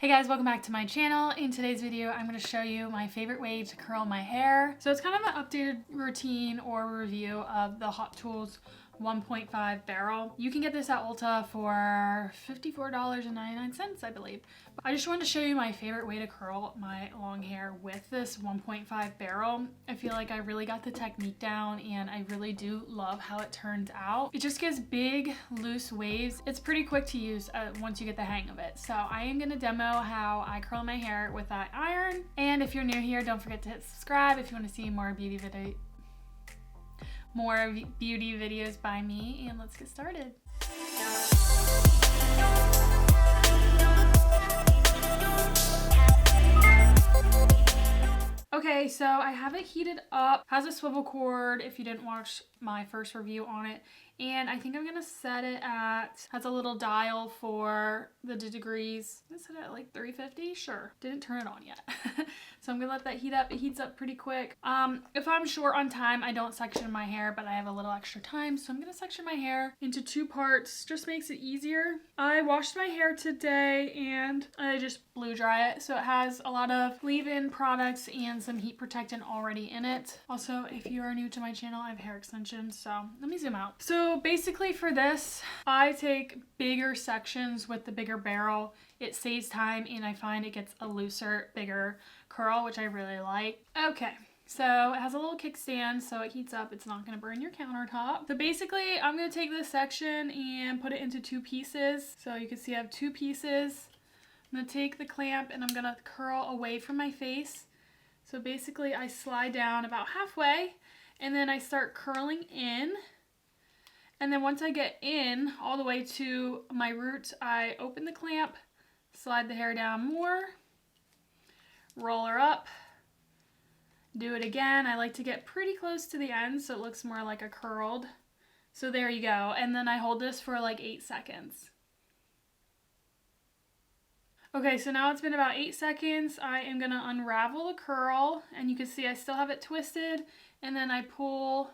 Hey guys, welcome back to my channel. In today's video, I'm going to show you my favorite way to curl my hair. So it's kind of an updated routine or review of the Hot Tools 1.5 barrel. You can get this at Ulta for $54.99, I believe. But I just wanted to show you my favorite way to curl my long hair with this 1.5 barrel. I feel like I really got the technique down and I really do love how it turns out. It just gives big, loose waves. It's pretty quick to use once you get the hang of it. So I am going to demo how I curl my hair with that iron. And if you're new here, don't forget to hit subscribe if you want to see more beauty videos by me, and let's get started. Okay, so I have it heated up. Has a swivel cord if you didn't watch my first review on it. And I think I'm gonna set it at, has a little dial for the degrees. I'm gonna set it at like 350, sure. Didn't turn it on yet. So I'm gonna let that heat up. It heats up pretty quick. If I'm short on time, I don't section my hair, but I have a little extra time. So I'm gonna section my hair into two parts. Just makes it easier. I washed my hair today and I just blow dry it. So it has a lot of leave-in products and some heat protectant already in it. Also, if you are new to my channel, I have hair extensions. So let me zoom out. So basically for this, I take bigger sections with the bigger barrel. It saves time and I find it gets a looser, bigger curl, which I really like. Okay, so it has a little kickstand, so it heats up. It's not gonna burn your countertop. So basically, I'm gonna take this section and put it into two pieces. So you can see I have two pieces. I'm gonna take the clamp and I'm gonna curl away from my face. So basically, I slide down about halfway and then I start curling in. And then once I get in all the way to my roots, I open the clamp, slide the hair down more, roll her up, do it again. I like to get pretty close to the end so it looks more like a curled. So there you go. And then I hold this for like 8 seconds. Okay, so now it's been about 8 seconds. I am gonna unravel the curl and you can see I still have it twisted, and then I pull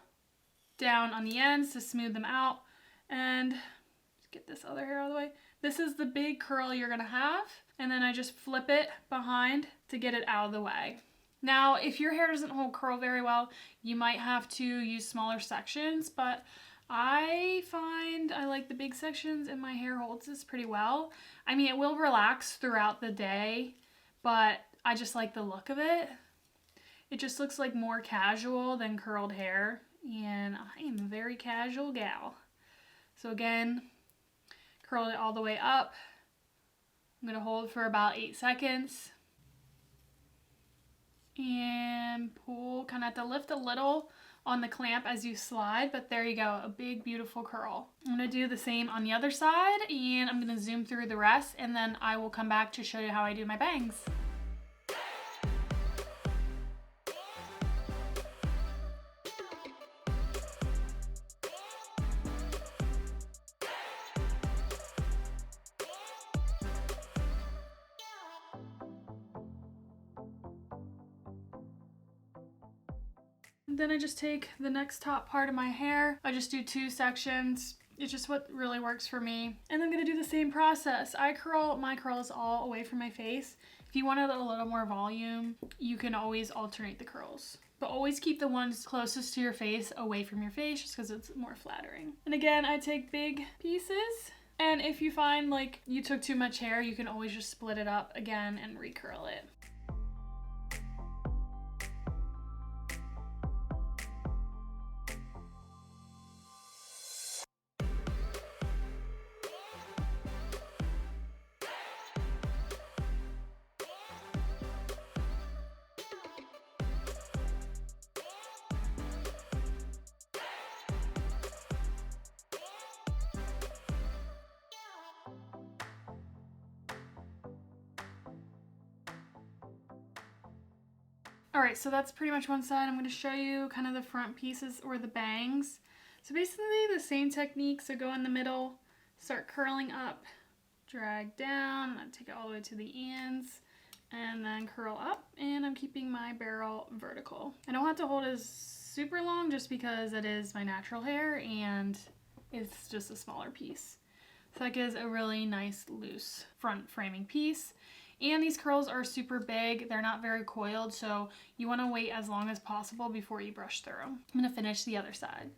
down on the ends to smooth them out and get this other hair out of the way. This is the big curl you're gonna have, and then I just flip it behind to get it out of the way. Now, if your hair doesn't hold curl very well, you might have to use smaller sections, but I find I like the big sections and my hair holds this pretty well. I mean, it will relax throughout the day, but I just like the look of it. It just looks like more casual than curled hair, and I am a very casual gal. So again, curl it all the way up. I'm gonna hold for about 8 seconds and pull, kind of have to lift a little on the clamp as you slide, but there you go, a big beautiful curl. I'm gonna do the same on the other side and I'm gonna zoom through the rest, and then I will come back to show you how I do my bangs. Then I just take the next top part of my hair. I just do 2 sections. It's just what really works for me. And I'm gonna do the same process. I curl my curls all away from my face. If you wanted a little more volume, you can always alternate the curls. But always keep the ones closest to your face away from your face, just because it's more flattering. And again, I take big pieces. And if you find like you took too much hair, you can always just split it up again and recurl it. Alright, so that's pretty much one side. I'm going to show you kind of the front pieces or the bangs. So basically the same technique. So go in the middle, start curling up, drag down, take it all the way to the ends, and then curl up. And I'm keeping my barrel vertical. I don't have to hold it super long just because it is my natural hair and it's just a smaller piece. So that gives a really nice loose front framing piece. And these curls are super big. They're not very coiled, so you want to wait as long as possible before you brush through. I'm going to finish the other side.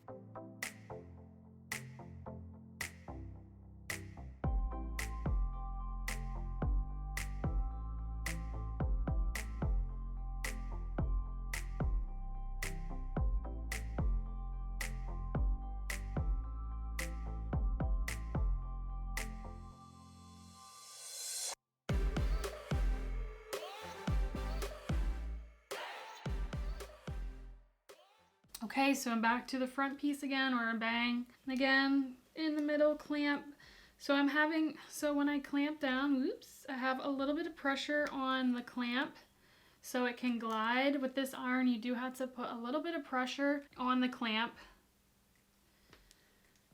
Okay, so I'm back to the front piece again, or a bang. And again, in the middle, clamp. So when I clamp down, whoops, I have a little bit of pressure on the clamp so it can glide. With this iron, you do have to put a little bit of pressure on the clamp.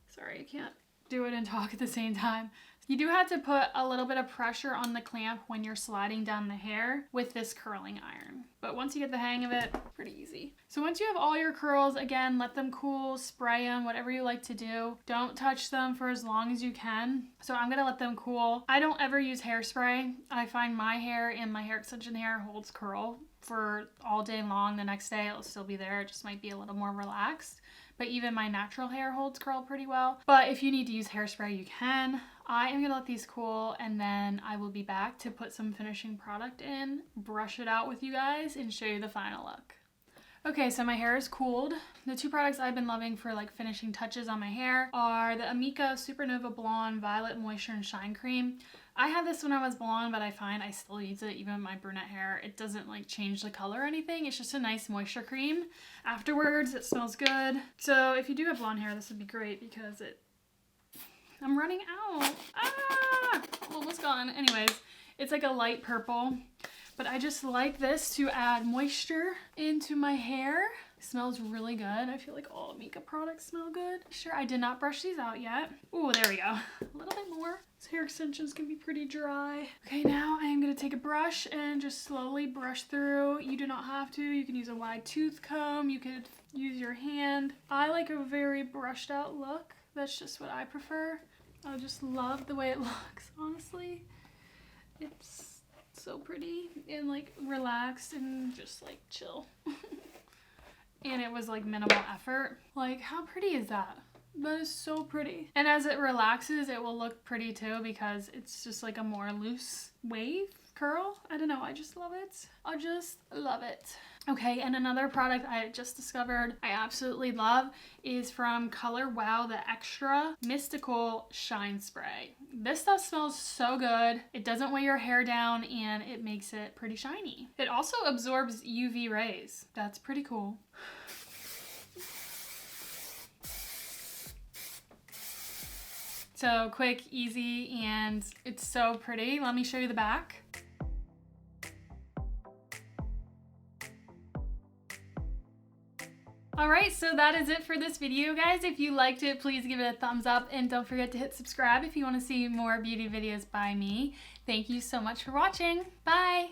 Sorry, I can't do it and talk at the same time. You do have to put a little bit of pressure on the clamp when you're sliding down the hair with this curling iron. But once you get the hang of it, pretty easy. So once you have all your curls, again, let them cool, spray them, whatever you like to do. Don't touch them for as long as you can. So I'm gonna let them cool. I don't ever use hairspray. I find my hair and my hair extension hair holds curl for all day long. The next day it'll still be there. It just might be a little more relaxed. But even my natural hair holds curl pretty well. But if you need to use hairspray, you can. I am gonna let these cool, and then I will be back to put some finishing product in, brush it out with you guys, and show you the final look. Okay, so my hair is cooled. The two products I've been loving for like finishing touches on my hair are the Amika Supernova Blonde Violet Moisture and Shine Cream. I had this when I was blonde, but I find I still use it even with my brunette hair. It doesn't like change the color or anything. It's just a nice moisture cream. Afterwards, it smells good. So if you do have blonde hair, this would be great because I'm running out. Ah! Almost gone. Anyways, it's like a light purple. But I just like this to add moisture into my hair. It smells really good. I feel like all Amika products smell good. Sure, I did not brush these out yet. Oh, there we go. A little bit more. These hair extensions can be pretty dry. Okay, now I am gonna take a brush and just slowly brush through. You do not have to. You can use a wide tooth comb. You could use your hand. I like a very brushed out look. That's just what I prefer. I just love the way it looks, honestly. It's so pretty and like relaxed and just like chill. And it was like minimal effort. Like, how pretty is that? That is so pretty. And as it relaxes, it will look pretty too because it's just like a more loose wave curl. I don't know, I just love it. I just love it. Okay, and another product I just discovered I absolutely love is from Color Wow, the Extra Mist-ical Shine Spray. This stuff smells so good. It doesn't weigh your hair down and it makes it pretty shiny. It also absorbs UV rays. That's pretty cool. So quick, easy, and it's so pretty. Let me show you the back. Alright, so that is it for this video, guys. If you liked it, please give it a thumbs up and don't forget to hit subscribe if you want to see more beauty videos by me. Thank you so much for watching. Bye!